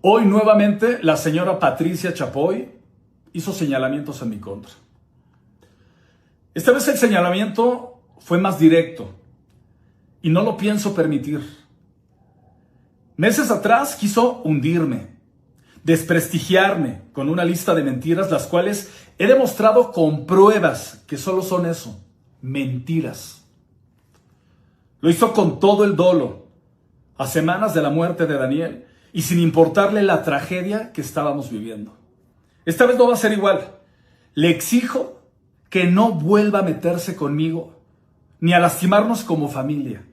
Hoy nuevamente la señora Patricia Chapoy hizo señalamientos en mi contra. Esta vez el señalamiento fue más directo y no lo pienso permitir. Meses atrás quiso hundirme, desprestigiarme con una lista de mentiras, las cuales he demostrado con pruebas que solo son eso, mentiras. Lo hizo con todo el dolo, a semanas de la muerte de Daniel y sin importarle la tragedia que estábamos viviendo. Esta vez no va a ser igual. Le exijo que no vuelva a meterse conmigo ni a lastimarnos como familia.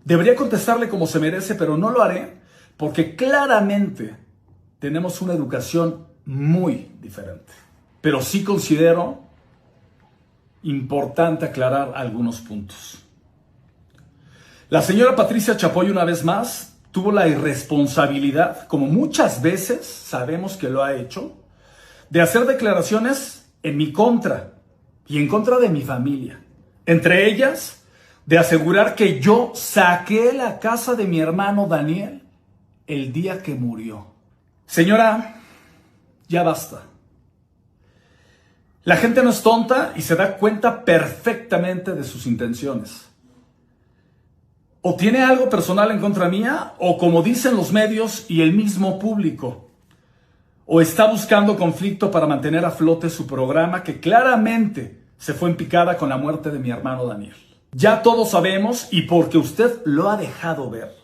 Debería contestarle como se merece, pero no lo haré porque claramente tenemos una educación muy diferente. Pero sí considero importante aclarar algunos puntos. La señora Patricia Chapoy, una vez más, tuvo la irresponsabilidad, como muchas veces sabemos que lo ha hecho, de hacer declaraciones en mi contra y en contra de mi familia. Entre ellas, de asegurar que yo saqué la casa de mi hermano Daniel el día que murió. Señora, ya basta. La gente no es tonta y se da cuenta perfectamente de sus intenciones. O tiene algo personal en contra mía, o como dicen los medios y el mismo público, o está buscando conflicto para mantener a flote su programa que claramente se fue en picada con la muerte de mi hermano Daniel. Ya todos sabemos, y porque usted lo ha dejado ver,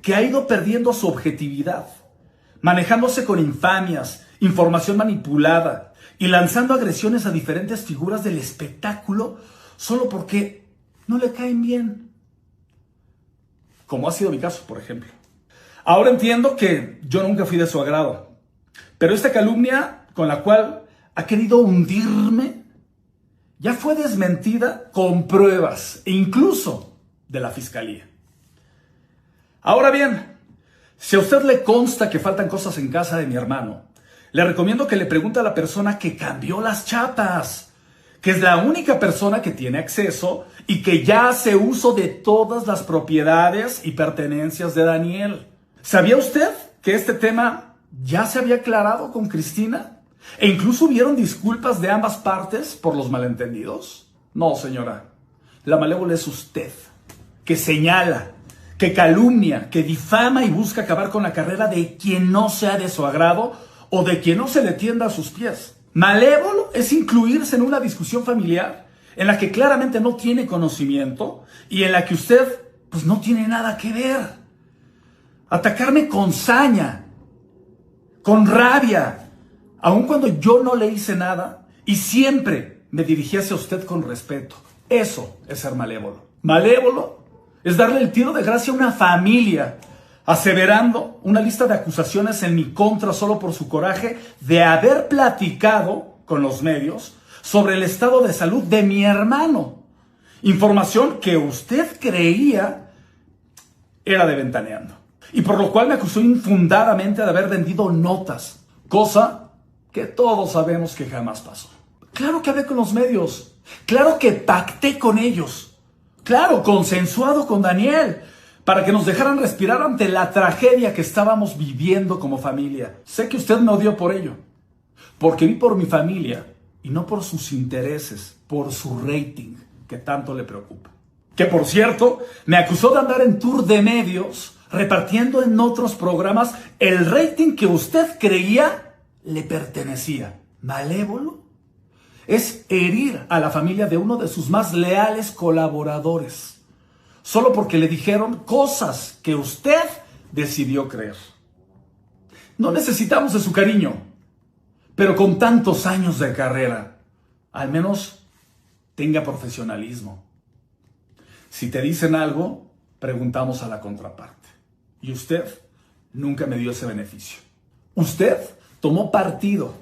que ha ido perdiendo su objetividad, manejándose con infamias, información manipulada y lanzando agresiones a diferentes figuras del espectáculo solo porque no le caen bien. Como ha sido mi caso, por ejemplo. Ahora entiendo que yo nunca fui de su agrado, pero esta calumnia con la cual ha querido hundirme ya fue desmentida con pruebas, e incluso de la fiscalía. Ahora bien, si a usted le consta que faltan cosas en casa de mi hermano, le recomiendo que le pregunte a la persona que cambió las chapas, que es la única persona que tiene acceso y que ya hace uso de todas las propiedades y pertenencias de Daniel. ¿Sabía usted que este tema ya se había aclarado con Cristina? ¿E incluso hubieron disculpas de ambas partes por los malentendidos? No, señora. La malévola es usted, que señala, que calumnia, que difama y busca acabar con la carrera de quien no sea de su agrado o de quien no se le tienda a sus pies. Malévolo es incluirse en una discusión familiar en la que claramente no tiene conocimiento y en la que usted pues no tiene nada que ver. Atacarme con saña, con rabia, aun cuando yo no le hice nada y siempre me dirigí hacia usted con respeto. Eso es ser malévolo. Malévolo es darle el tiro de gracia a una familia, aseverando una lista de acusaciones en mi contra solo por su coraje de haber platicado con los medios sobre el estado de salud de mi hermano. Información que usted creía era de Ventaneando. Y por lo cual me acusó infundadamente de haber vendido notas, cosa que todos sabemos que jamás pasó. Claro que hablé con los medios, claro que pacté con ellos, claro, consensuado con Daniel, para que nos dejaran respirar ante la tragedia que estábamos viviendo como familia. Sé que usted me odió por ello, porque vi por mi familia y no por sus intereses, por su rating que tanto le preocupa. Que por cierto, me acusó de andar en tour de medios, repartiendo en otros programas el rating que usted creía le pertenecía. ¿Malévolo? Es herir a la familia de uno de sus más leales colaboradores, solo porque le dijeron cosas que usted decidió creer. No necesitamos de su cariño, pero con tantos años de carrera, al menos tenga profesionalismo. Si te dicen algo, preguntamos a la contraparte. Y usted nunca me dio ese beneficio. Usted tomó partido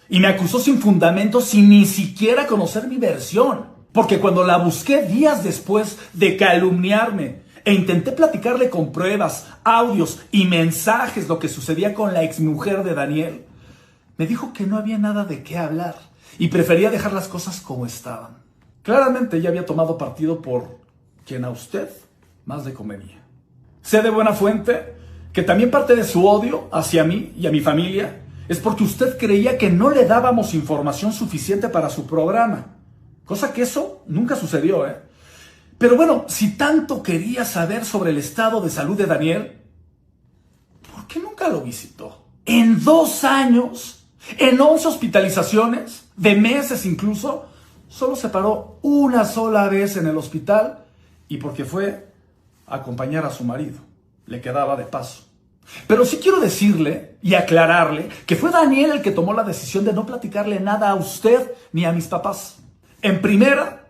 y me acusó sin fundamento, sin ni siquiera conocer mi versión. Porque cuando la busqué días después de calumniarme e intenté platicarle con pruebas, audios y mensajes lo que sucedía con la exmujer de Daniel, me dijo que no había nada de qué hablar y prefería dejar las cosas como estaban. Claramente ella había tomado partido por quien a usted más le convenía. Sé de buena fuente que también parte de su odio hacia mí y a mi familia es porque usted creía que no le dábamos información suficiente para su programa. Cosa que eso nunca sucedió, ¿eh? Pero bueno, si tanto quería saber sobre el estado de salud de Daniel, ¿por qué nunca lo visitó? En 2 años, en 11 hospitalizaciones, de meses incluso, solo se paró una sola vez en el hospital y porque fue a acompañar a su marido. Le quedaba de paso. Pero sí quiero decirle y aclararle que fue Daniel el que tomó la decisión de no platicarle nada a usted ni a mis papás. En primera,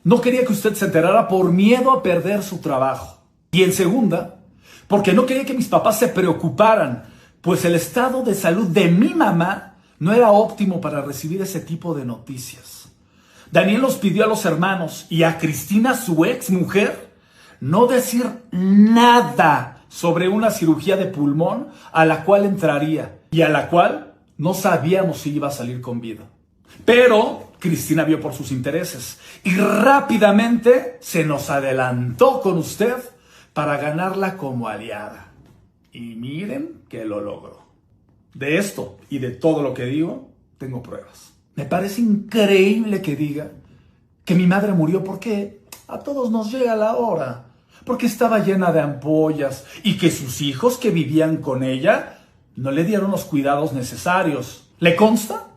no quería que usted se enterara por miedo a perder su trabajo. Y en segunda, porque no quería que mis papás se preocuparan, pues el estado de salud de mi mamá no era óptimo para recibir ese tipo de noticias. Daniel nos pidió a los hermanos y a Cristina, su ex mujer, no decir nada sobre una cirugía de pulmón a la cual entraría y a la cual no sabíamos si iba a salir con vida. Pero Cristina vio por sus intereses y rápidamente se nos adelantó con usted para ganarla como aliada. Y miren que lo logró. De esto y de todo lo que digo, tengo pruebas. Me parece increíble que diga que mi madre murió porque a todos nos llega la hora, porque estaba llena de ampollas y que sus hijos que vivían con ella no le dieron los cuidados necesarios. ¿Le consta?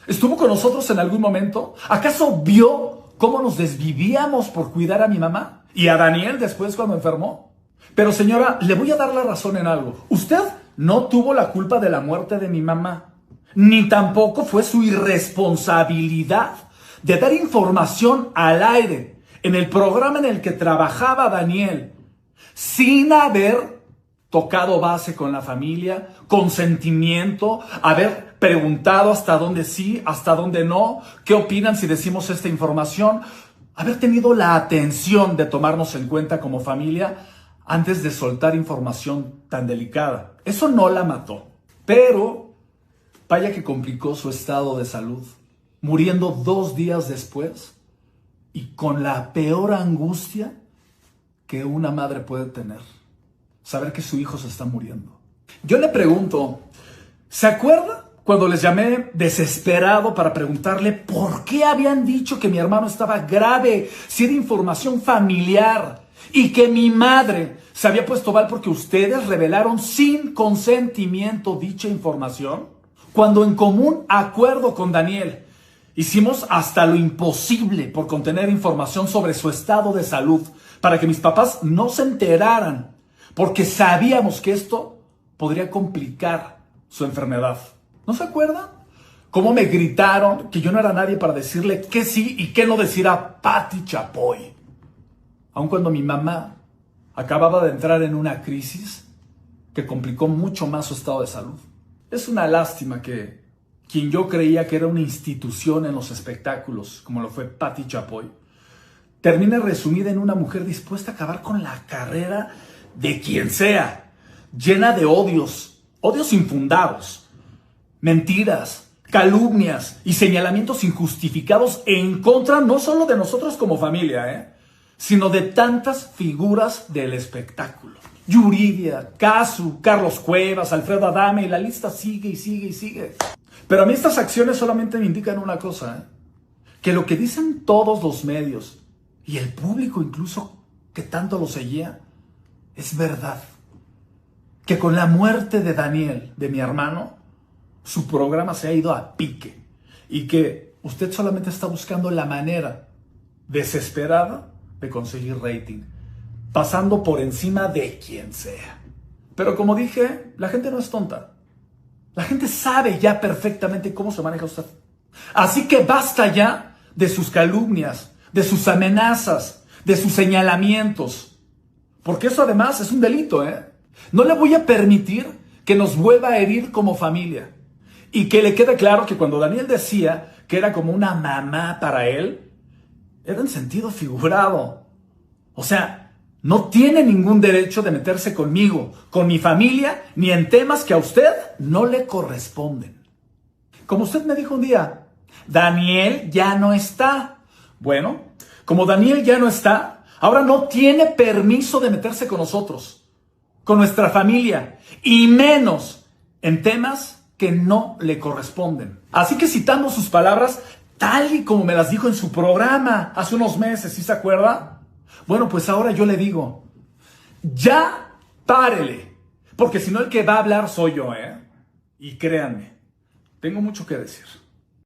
¿Estuvo con nosotros en algún momento? ¿Acaso vio cómo nos desvivíamos por cuidar a mi mamá? ¿Y a Daniel después cuando enfermó? Pero señora, le voy a dar la razón en algo. Usted no tuvo la culpa de la muerte de mi mamá, ni tampoco fue su irresponsabilidad de dar información al aire en el programa en el que trabajaba Daniel, sin haber tocado base con la familia, con sentimiento, haber preguntado hasta dónde sí, hasta dónde no, qué opinan si decimos esta información, haber tenido la atención de tomarnos en cuenta como familia antes de soltar información tan delicada. Eso no la mató, pero vaya que complicó su estado de salud, muriendo 2 días después y con la peor angustia que una madre puede tener, saber que su hijo se está muriendo. Yo le pregunto, ¿se acuerda cuando les llamé desesperado para preguntarle por qué habían dicho que mi hermano estaba grave, si era información familiar, y que mi madre se había puesto mal porque ustedes revelaron sin consentimiento dicha información? Cuando en común acuerdo con Daniel hicimos hasta lo imposible por contener información sobre su estado de salud para que mis papás no se enteraran, porque sabíamos que esto podría complicar su enfermedad. ¿No se acuerdan? Cómo me gritaron que yo no era nadie para decirle qué sí y qué no decir a Pati Chapoy. Aun cuando mi mamá acababa de entrar en una crisis que complicó mucho más su estado de salud. Es una lástima que quien yo creía que era una institución en los espectáculos, como lo fue Pati Chapoy, termine resumida en una mujer dispuesta a acabar con la carrera de quien sea, llena de odios infundados, mentiras, calumnias y señalamientos injustificados en contra no solo de nosotros como familia, sino de tantas figuras del espectáculo. Yuridia, Casu, Carlos Cuevas, Alfredo Adame, y la lista sigue y sigue y sigue. Pero a mí estas acciones solamente me indican una cosa, que lo que dicen todos los medios y el público incluso que tanto lo seguía, es verdad. Que con la muerte de Daniel, de mi hermano, su programa se ha ido a pique y que usted solamente está buscando la manera desesperada de conseguir rating, pasando por encima de quien sea. Pero como dije, la gente no es tonta. La gente sabe ya perfectamente cómo se maneja usted. Así que basta ya de sus calumnias, de sus amenazas, de sus señalamientos. Porque eso además es un delito, No le voy a permitir que nos vuelva a herir como familia. Y que le quede claro que cuando Daniel decía que era como una mamá para él, era en sentido figurado. O sea, no tiene ningún derecho de meterse conmigo, con mi familia, ni en temas que a usted no le corresponden. Como usted me dijo un día, Daniel ya no está. Bueno, como Daniel ya no está, ahora no tiene permiso de meterse con nosotros. con nuestra familia y menos en temas que no le corresponden. Así que citando sus palabras, tal y como me las dijo en su programa hace unos meses, ¿sí se acuerda? Bueno, pues ahora yo le digo, ya párele, porque si no el que va a hablar soy yo, ¿eh? Y créanme, tengo mucho que decir.